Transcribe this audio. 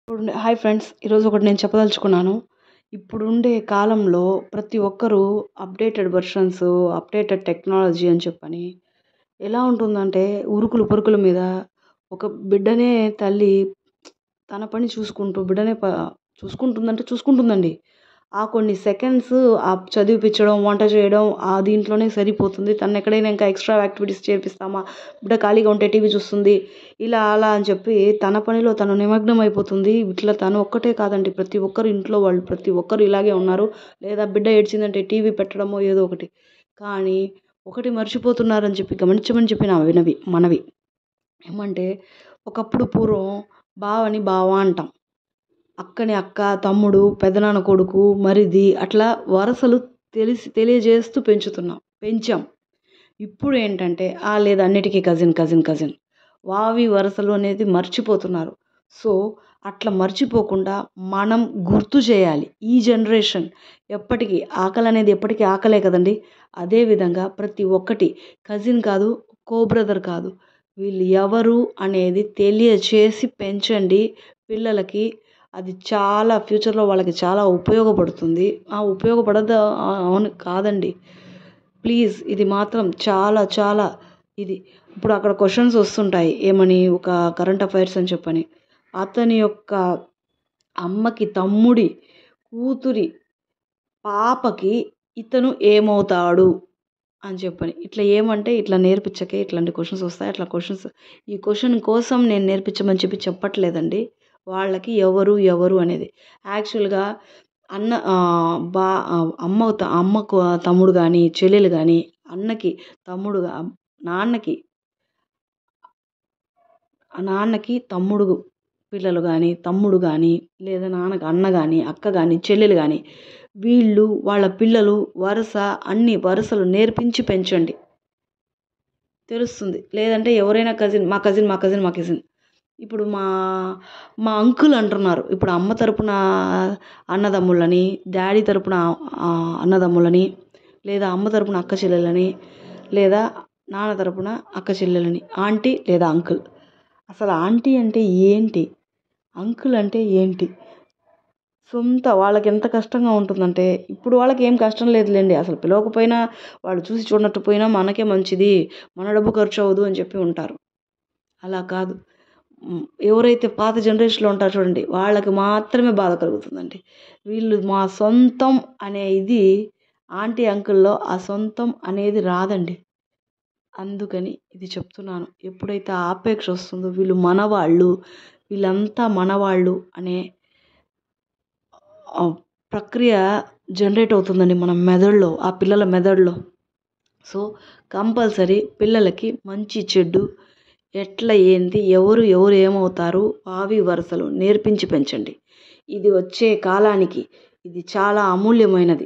Hi friends, ఈరోజు ఒకటి నేను చెప్పదలుచుకున్నాను. ఇప్పుడుండే కాలంలో ప్రతి ఒక్కరూ అప్డేటెడ్ వెర్షన్స్, అప్డేటెడ్ టెక్నాలజీ అని చెప్పని ఎలా ఉంటుందంటే ఉరుకులు పరుగుల మీద ఒక బిడ్డనే తల్లి తన పని చూసుకుంటూ బిడ్డనే చూసుకుంటుందంటే చూసుకుంటుందండి. ఆ కొన్ని సెకండ్స్ చదివిపించడం, వంట చేయడం దీంట్లోనే సరిపోతుంది. తనని ఎక్కడైనా ఇంకా ఎక్స్ట్రా యాక్టివిటీస్ చేర్పిస్తామా, బిడ్డ ఖాళీగా ఉంటే టీవీ చూస్తుంది, ఇలా అలా అని చెప్పి తన పనిలో తను నిమగ్నం అయిపోతుంది. ఇట్లా తను ఒక్కటే కాదండి, ప్రతి ఒక్కరు ఇంట్లో వాళ్ళు ప్రతి ఒక్కరు ఇలాగే ఉన్నారు. లేదా బిడ్డ ఏడ్చిందంటే టీవీ పెట్టడమో ఏదో ఒకటి. కానీ ఒకటి మర్చిపోతున్నారని చెప్పి గమనించమని చెప్పి నా మనవి ఏమంటే, ఒకప్పుడు పూర్వం బావని బావ అంటాం, అక్కని అక్క, తమ్ముడు, పెదనాన్న కొడుకు, మరిది, అట్లా వరసలు తెలియజేస్తూ పెంచాం. ఇప్పుడు ఏంటంటే లేదా అన్నిటికీ కజిన్ కజిన్ కజిన్ వావి వరసలు అనేది మర్చిపోతున్నారు. సో అట్లా మర్చిపోకుండా మనం గుర్తు చేయాలి. ఈ జనరేషన్ ఎప్పటికీ ఆకలి అనేది ఎప్పటికీ ఆకలే కదండి. అదేవిధంగా ప్రతి ఒక్కటి కజిన్ కాదు, కో బ్రదర్ కాదు, వీళ్ళు ఎవరు అనేది తెలియచేసి పెంచండి పిల్లలకి. అది చాలా ఫ్యూచర్లో వాళ్ళకి చాలా ఉపయోగపడుతుంది. ఉపయోగపడదా అవును కాదండి, ప్లీజ్ ఇది మాత్రం చాలా చాలా ఇది. ఇప్పుడు అక్కడ క్వశ్చన్స్ వస్తుంటాయి, ఏమని, ఒక కరెంట్ అఫైర్స్ అని చెప్పని, అతని యొక్క అమ్మకి తమ్ముడి కూతురి పాపకి ఇతను ఏమవుతాడు అని చెప్పని, ఇట్లా ఏమంటే ఇట్లా నేర్పించకే ఇట్లాంటి క్వశ్చన్స్ వస్తాయి. అట్లా ఈ క్వశ్చన్ కోసం నేను నేర్పించమని చెప్పట్లేదండి. వాళ్ళకి ఎవరు అనేది యాక్చువల్గా అమ్మకు తమ్ముడు కానీ, చెల్లెలు కానీ, అన్నకి తమ్ముడు, నాన్నకి తమ్ముడు పిల్లలు కానీ, తమ్ముడు కానీ, లేదా నాన్నకి అన్న కానీ, అక్క కానీ, చెల్లెలు కానీ, వీళ్ళు వాళ్ళ పిల్లలు వరుస అన్ని వరుసలు నేర్పించి పెంచండి, తెలుస్తుంది. లేదంటే ఎవరైనా కజిన్ ఇప్పుడు మా అంకుల్ అంటున్నారు. ఇప్పుడు అమ్మ తరపున అన్నదమ్ములని, డాడీ తరపున అన్నదమ్ములని, లేదా అమ్మ తరపున అక్క చెల్లెలని, లేదా నాన్న తరపున అక్క చెల్లెలని, ఆంటీ లేదా అంకుల్. అసలు ఆంటీ అంటే ఏంటి, అంకుల్ అంటే ఏంటి? వాళ్ళకి ఎంత కష్టంగా ఉంటుందంటే, ఇప్పుడు వాళ్ళకి ఏం కష్టం లేదులేండి. అసలు పిలవకపోయినా, వాళ్ళు చూసి చూడనట్టు పోయినా మనకే మంచిది, మన డబ్బు ఖర్చు అవ్వదు అని చెప్పి ఉంటారు. అలా కాదు. ఎవరైతే పాత జనరేషన్లో ఉంటారో చూడండి, వాళ్ళకి మాత్రమే బాధ కలుగుతుందండి. వీళ్ళు మా సొంతం అనే ఇది ఆంటీ అంకుల్లో ఆ సొంతం అనేది రాదండి. అందుకని ఇది చెప్తున్నాను. ఎప్పుడైతే ఆపేక్ష వస్తుందో వీళ్ళంతా మనవాళ్ళు అనే ప్రక్రియ జనరేట్ అవుతుందండి మన మెదడులో, ఆ పిల్లల మెదడులో. సో కంపల్సరీ పిల్లలకి మంచి చెడ్డు ఎట్లా ఏంటి, ఎవరు ఏమవుతారు, వావి వరుసలు నేర్పించి పెంచండి. ఇది వచ్చే కాలానికి ఇది చాలా అమూల్యమైనది.